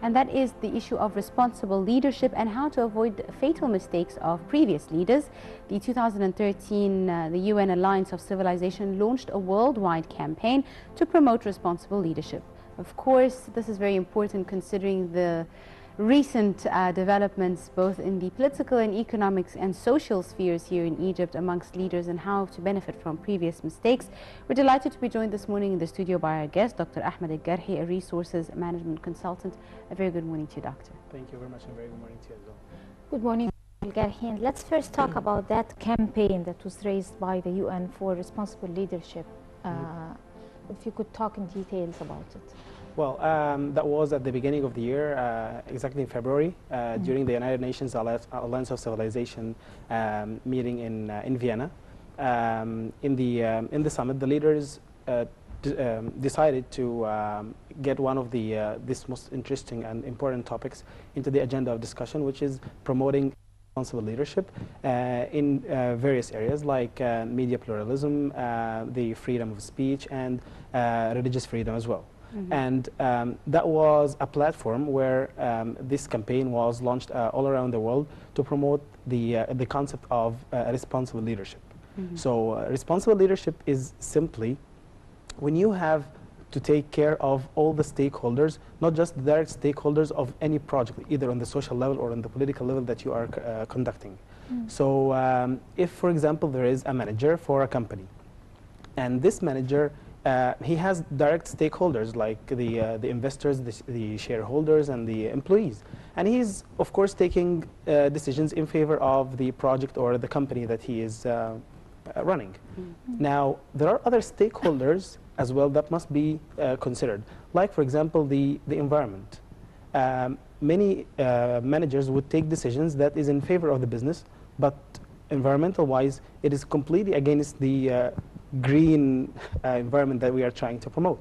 and that is the issue of responsible leadership and how to avoid fatal mistakes of previous leaders. The 2013 the UN Alliance of Civilization launched a worldwide campaign to promote responsible leadership. Of course, this is very important considering the recent developments both in the political and economics and social spheres here in Egypt amongst leaders and how to benefit from previous mistakes. We're delighted to be joined this morning in the studio by our guest, Dr. Ahmed Garhy, a resources management consultant. A very good morning to you, Doctor. Thank you very much, and very good morning to you as well. Good morning, Garhy. Let's first talk about that campaign that was raised by the UN for responsible leadership. If you could talk in details about it. Well, that was at the beginning of the year, exactly in February, during the United Nations Alliance of Civilization meeting in Vienna. In the summit, the leaders decided to get one of this most interesting and important topics into the agenda of discussion, which is promoting responsible leadership in various areas like media pluralism, the freedom of speech, and religious freedom as well. And that was a platform where this campaign was launched all around the world to promote the concept of responsible leadership. So responsible leadership is simply when you have to take care of all the stakeholders, not just the direct stakeholders of any project, either on the social level or on the political level that you are conducting. So if, for example, there is a manager for a company, and this manager he has direct stakeholders like the investors, the shareholders, and the employees. And he's, of course, taking decisions in favor of the project or the company that he is running. Now, there are other stakeholders as well that must be considered, like, for example, the environment. Many managers would take decisions that is in favor of the business, but environmental-wise, it is completely against the green environment that we are trying to promote.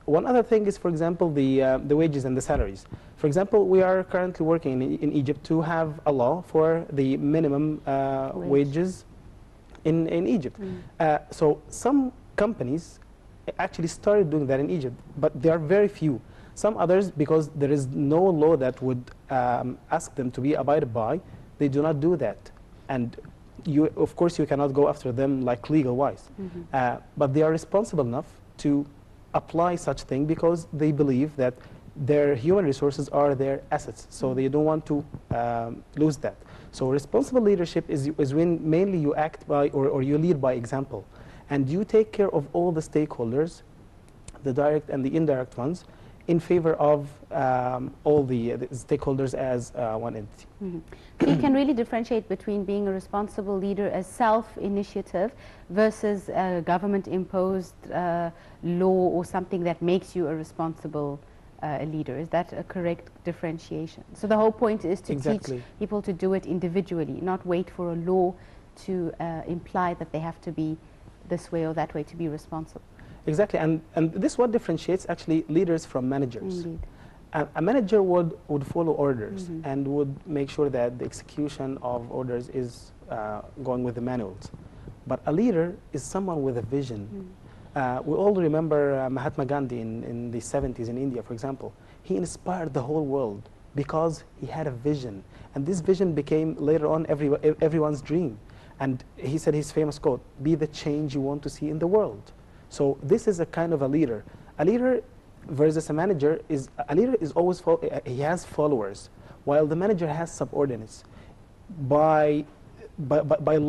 One other thing is, for example, the wages and the salaries. For example, we are currently working in Egypt to have a law for the minimum wages in Egypt. So some companies actually started doing that in Egypt, but there are very few. Some others, because there is no law that would ask them to be abided by, they do not do that. And of course, you cannot go after them like legal-wise. But they are responsible enough to apply such thing because they believe that their human resources are their assets. So they don't want to lose that. So responsible leadership is when mainly you act by or you lead by example. And you take care of all the stakeholders, the direct and the indirect ones, in favor of all the stakeholders as one entity. So you can really differentiate between being a responsible leader as self-initiative versus a government-imposed law or something that makes you a responsible leader. Is that a correct differentiation? So the whole point is to teach people to do it individually, not wait for a law to imply that they have to be this way or that way to be responsible. Exactly, and this is what differentiates actually leaders from managers. Indeed. A manager would follow orders and would make sure that the execution of orders is going with the manuals. But a leader is someone with a vision. We all remember Mahatma Gandhi in the 70s in India, for example. He inspired the whole world because he had a vision. And this vision became later on everyone's dream. And he said his famous quote, "Be the change you want to see in the world." So this is a kind of a leader. A leader versus a manager is, a leader is always, he has followers, while the manager has subordinates. By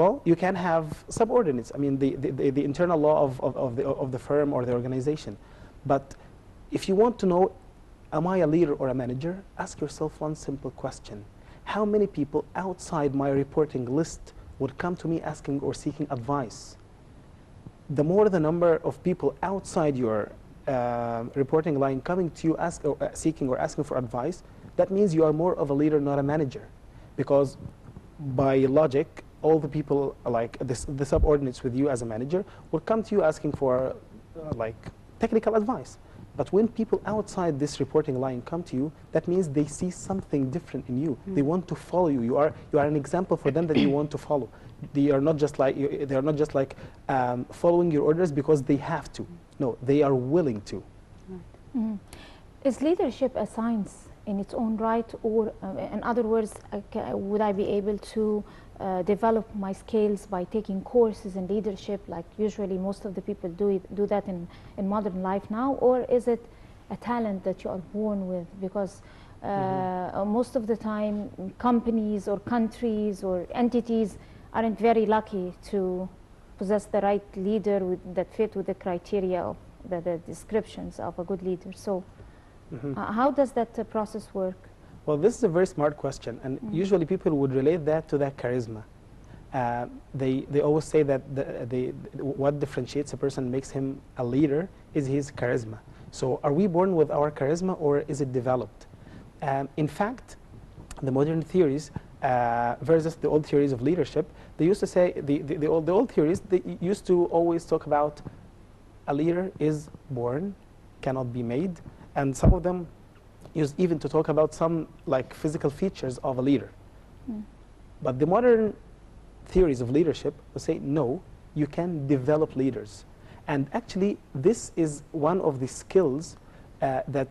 law, you can have subordinates. I mean, the internal law of the firm or the organization. But if you want to know, am I a leader or a manager? Ask yourself one simple question. How many people outside my reporting list would come to me asking or seeking advice? The more the number of people outside your reporting line coming to you seeking or asking for advice, that means you are more of a leader, not a manager. Because by logic, all the people, like the subordinates with you as a manager, will come to you asking for like technical advice. But when people outside this reporting line come to you, that means they see something different in you. They want to follow you. You are an example for them that you want to follow. They are not just like following your orders because they have to. No, they are willing to. Is leadership a science in its own right, or in other words, would I be able to develop my skills by taking courses in leadership, like usually most of the people do that in modern life now, or is it a talent that you are born with? Because most of the time, companies or countries or entities aren't very lucky to possess the right leader that fit with the criteria of the descriptions of a good leader. So how does that process work? Well, this is a very smart question, and usually people would relate that to that charisma. They always say that what differentiates a person, makes him a leader, is his charisma. So are we born with our charisma, or is it developed? In fact, the modern theories versus the old theories of leadership, they used to say, the old theories, they used to always talk about a leader is born, cannot be made, and some of them used even to talk about some like physical features of a leader. But the modern theories of leadership will say, no, you can develop leaders. And actually, this is one of the skills that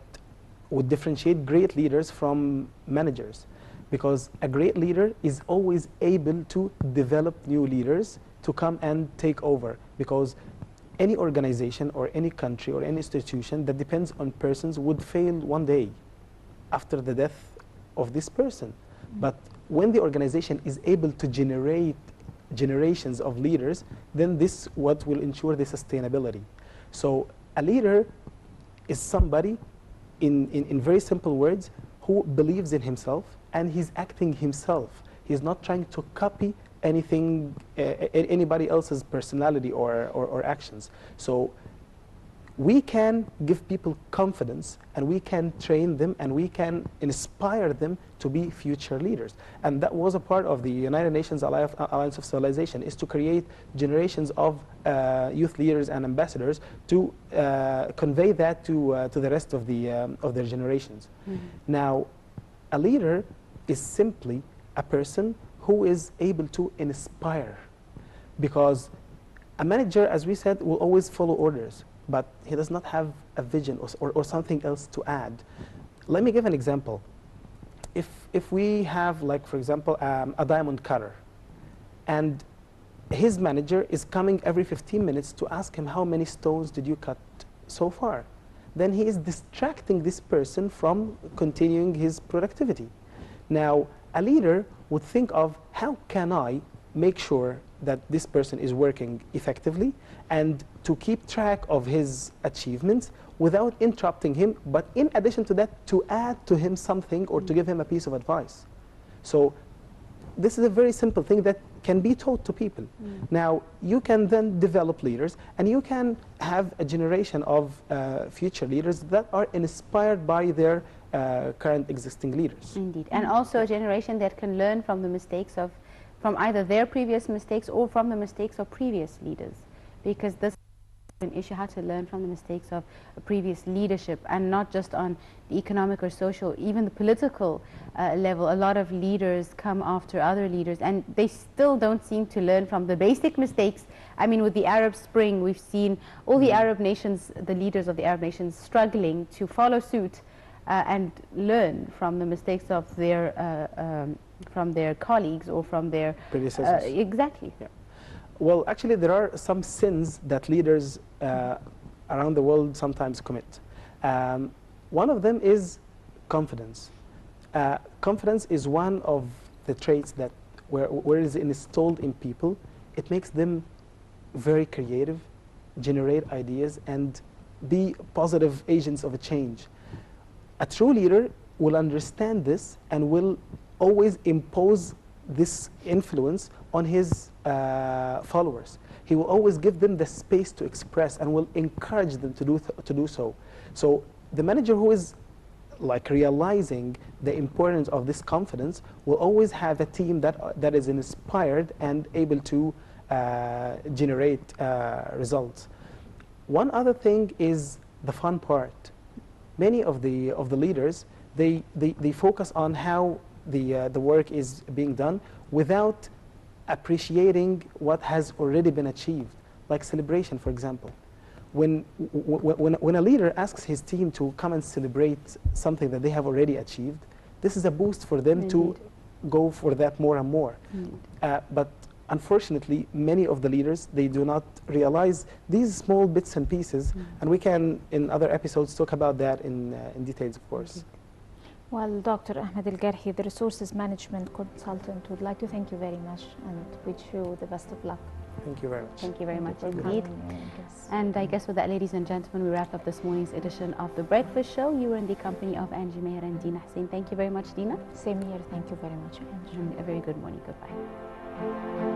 would differentiate great leaders from managers. Because a great leader is always able to develop new leaders to come and take over. Because any organization or any country or any institution that depends on persons would fail one day after the death of this person. But when the organization is able to generate generations of leaders, then this what will ensure the sustainability. So a leader is somebody, in very simple words, who believes in himself and he's acting himself. He's not trying to copy anything, anybody else's personality or actions. So we can give people confidence, and we can train them, and we can inspire them to be future leaders. And that was a part of the United Nations Alliance of Civilization, is to create generations of youth leaders and ambassadors to convey that to the rest of their generations. Now, a leader is simply a person who is able to inspire, because a manager, as we said, will always follow orders, but he does not have a vision or something else to add. Let me give an example. If we have, like, for example, a diamond cutter, and his manager is coming every 15 minutes to ask him, how many stones did you cut so far? Then he is distracting this person from continuing his productivity. Now, a leader would think of, how can I make sure that this person is working effectively, and to keep track of his achievements without interrupting him, but in addition to that, to add to him something or to give him a piece of advice. So this is a very simple thing that can be taught to people. Now, you can then develop leaders, and you can have a generation of future leaders that are inspired by their current existing leaders. Indeed, and also a generation that can learn from the mistakes of, from either their previous mistakes or from the mistakes of previous leaders, because this is an issue, how to learn from the mistakes of a previous leadership, and not just on the economic or social, even the political level. A lot of leaders come after other leaders, and they still don't seem to learn from the basic mistakes. I mean, with the Arab Spring, we've seen all the Arab nations, the leaders of the Arab nations, struggling to follow suit and learn from the mistakes of from their colleagues or from their predecessors. Exactly. Yeah. Well, actually, there are some sins that leaders around the world sometimes commit. One of them is confidence. Confidence is one of the traits that, where it is installed in people, it makes them very creative, generate ideas, and be positive agents of a change. A true leader will understand this and will always impose this influence on his followers. He will always give them the space to express and will encourage them to do so. So the manager who is like realizing the importance of this confidence will always have a team that is inspired and able to generate results. One other thing is the fun part. Many of the leaders, they focus on how the work is being done without appreciating what has already been achieved, like celebration, for example. when a leader asks his team to come and celebrate something that they have already achieved, this is a boost for them to go for that more and more. But unfortunately, many of the leaders, they do not realize these small bits and pieces, and we can, in other episodes, talk about that in details, of course. Well, Dr. Ahmed Garhy, the Resources Management Consultant, would like to thank you very much and wish you the best of luck. Thank you very much. Thank you very much indeed. And I guess with that, ladies and gentlemen, we wrap up this morning's edition of The Breakfast Show. You were in the company of Angie Meher and Dina Hussein. Thank you very much, Dina. Same here. Thank you very much, Angie. And a very good morning. Goodbye.